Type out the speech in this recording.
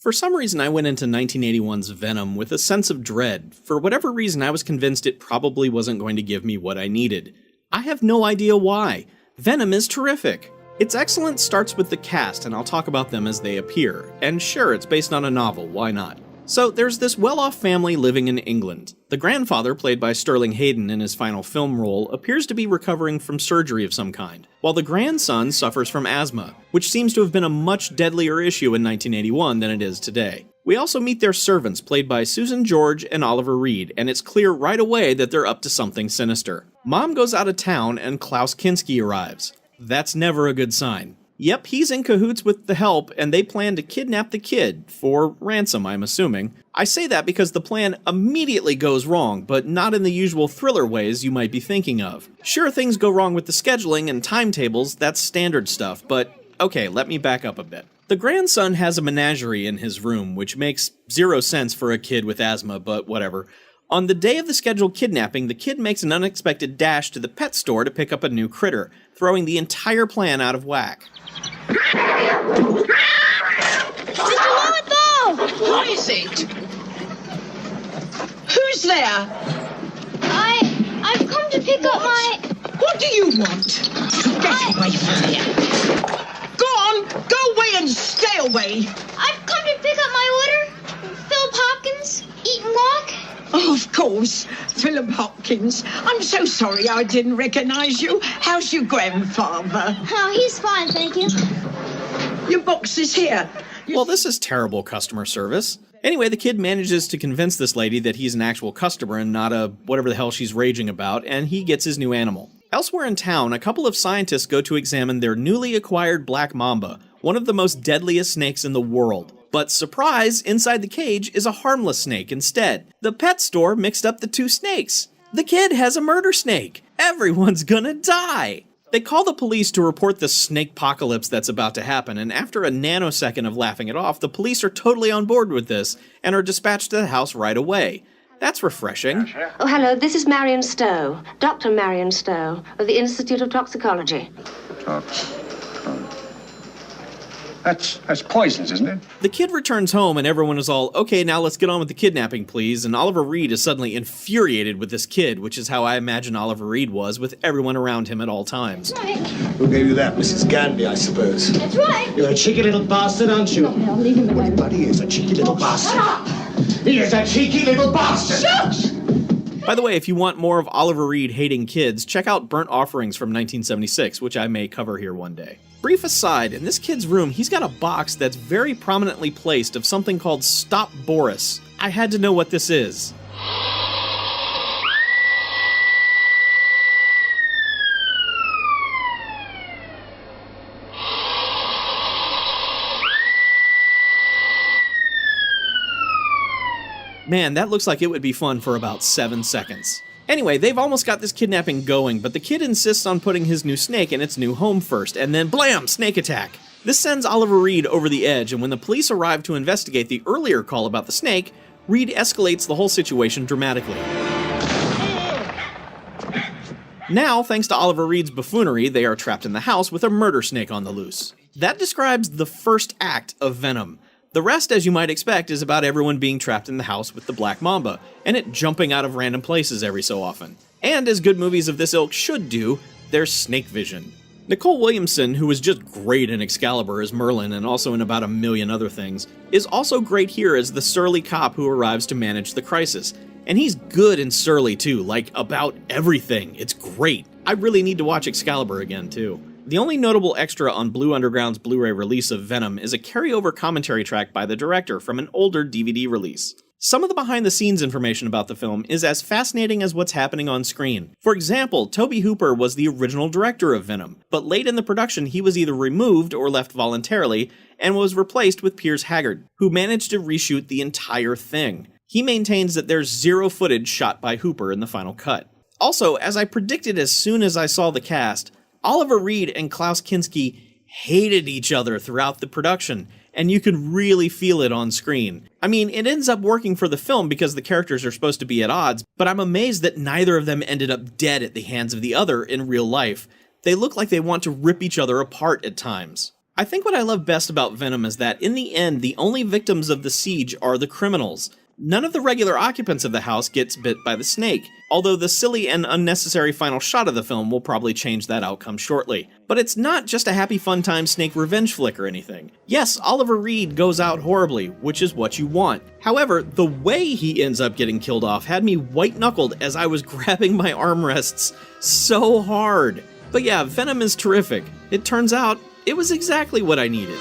For some reason, I went into 1981's Venom with a sense of dread. For whatever reason, I was convinced it probably wasn't going to give me what I needed. I have no idea why. Venom is terrific. Its excellence starts with the cast, and I'll talk about them as they appear. And sure, it's based on a novel, why not? So, there's this well-off family living in England. The grandfather, played by Sterling Hayden in his final film role, appears to be recovering from surgery of some kind, while the grandson suffers from asthma, which seems to have been a much deadlier issue in 1981 than it is today. We also meet their servants, played by Susan George and Oliver Reed, and it's clear right away that they're up to something sinister. Mom goes out of town and Klaus Kinski arrives. That's never a good sign. Yep, he's in cahoots with the help, and they plan to kidnap the kid, for ransom, I'm assuming. I say that because the plan immediately goes wrong, but not in the usual thriller ways you might be thinking of. Sure, things go wrong with the scheduling and timetables, that's standard stuff, but okay, let me back up a bit. The grandson has a menagerie in his room, which makes zero sense for a kid with asthma, but whatever. On the day of the scheduled kidnapping, the kid makes an unexpected dash to the pet store to pick up a new critter, throwing the entire plan out of whack. Mr. Lowenthal! Who is it? Who's there? I've come to pick up my... What do you want? Get away from here. Go on, go away and stay away. I've come to pick up my order. Philip Hopkins, Eaton Walk. Oh, of course, Philip Hopkins. I'm so sorry I didn't recognize you. How's your grandfather? Oh, he's fine, thank you. Your box is here. Well, this is terrible customer service. Anyway, the kid manages to convince this lady that he's an actual customer and not a whatever the hell she's raging about, and he gets his new animal. Elsewhere in town, a couple of scientists go to examine their newly acquired black mamba, one of the most deadliest snakes in the world. But surprise, inside the cage is a harmless snake instead. The pet store mixed up the two snakes. The kid has a murder snake. Everyone's gonna die. They call the police to report the snakepocalypse that's about to happen, and after a nanosecond of laughing it off, the police are totally on board with this and are dispatched to the house right away. That's refreshing. Oh, hello, this is Marion Stowe, Dr. Marion Stowe, of the Institute of Toxicology. That's poisons, isn't it? The kid returns home and everyone is all, okay, now let's get on with the kidnapping, please, and Oliver Reed is suddenly infuriated with this kid, which is how I imagine Oliver Reed was with everyone around him at all times. That's right. Who gave you that? Mrs. Gandy, I suppose. That's right. You're a cheeky little bastard, aren't you? No, leave him alone. Well, he is a cheeky little bastard. He is a cheeky little bastard. Shush! By the way, if you want more of Oliver Reed hating kids, check out Burnt Offerings from 1976, which I may cover here one day. Brief aside, in this kid's room, he's got a box that's very prominently placed of something called Stop Boris. I had to know what this is. Man, that looks like it would be fun for about 7 seconds. Anyway, they've almost got this kidnapping going, but the kid insists on putting his new snake in its new home first, and then blam, snake attack. This sends Oliver Reed over the edge, and when the police arrive to investigate the earlier call about the snake, Reed escalates the whole situation dramatically. Now, thanks to Oliver Reed's buffoonery, they are trapped in the house with a murder snake on the loose. That describes the first act of Venom. The rest, as you might expect, is about everyone being trapped in the house with the Black Mamba, and it jumping out of random places every so often. And as good movies of this ilk should do, there's snake vision. Nicole Williamson, who was just great in Excalibur as Merlin and also in about a million other things, is also great here as the surly cop who arrives to manage the crisis. And he's good and surly too, like about everything. It's great. I really need to watch Excalibur again too. The only notable extra on Blue Underground's Blu-ray release of Venom is a carryover commentary track by the director from an older DVD release. Some of the behind-the-scenes information about the film is as fascinating as what's happening on screen. For example, Tobe Hooper was the original director of Venom, but late in the production he was either removed or left voluntarily, and was replaced with Piers Haggard, who managed to reshoot the entire thing. He maintains that there's zero footage shot by Hooper in the final cut. Also, as I predicted as soon as I saw the cast, Oliver Reed and Klaus Kinski hated each other throughout the production, and you can really feel it on screen. I mean, it ends up working for the film because the characters are supposed to be at odds, but I'm amazed that neither of them ended up dead at the hands of the other in real life. They look like they want to rip each other apart at times. I think what I love best about Venom is that, in the end, the only victims of the siege are the criminals. None of the regular occupants of the house gets bit by the snake, although the silly and unnecessary final shot of the film will probably change that outcome shortly. But it's not just a happy fun time snake revenge flick or anything. Yes, Oliver Reed goes out horribly, which is what you want. However, the way he ends up getting killed off had me white-knuckled as I was grabbing my armrests so hard. But yeah, Venom is terrific. It turns out, it was exactly what I needed.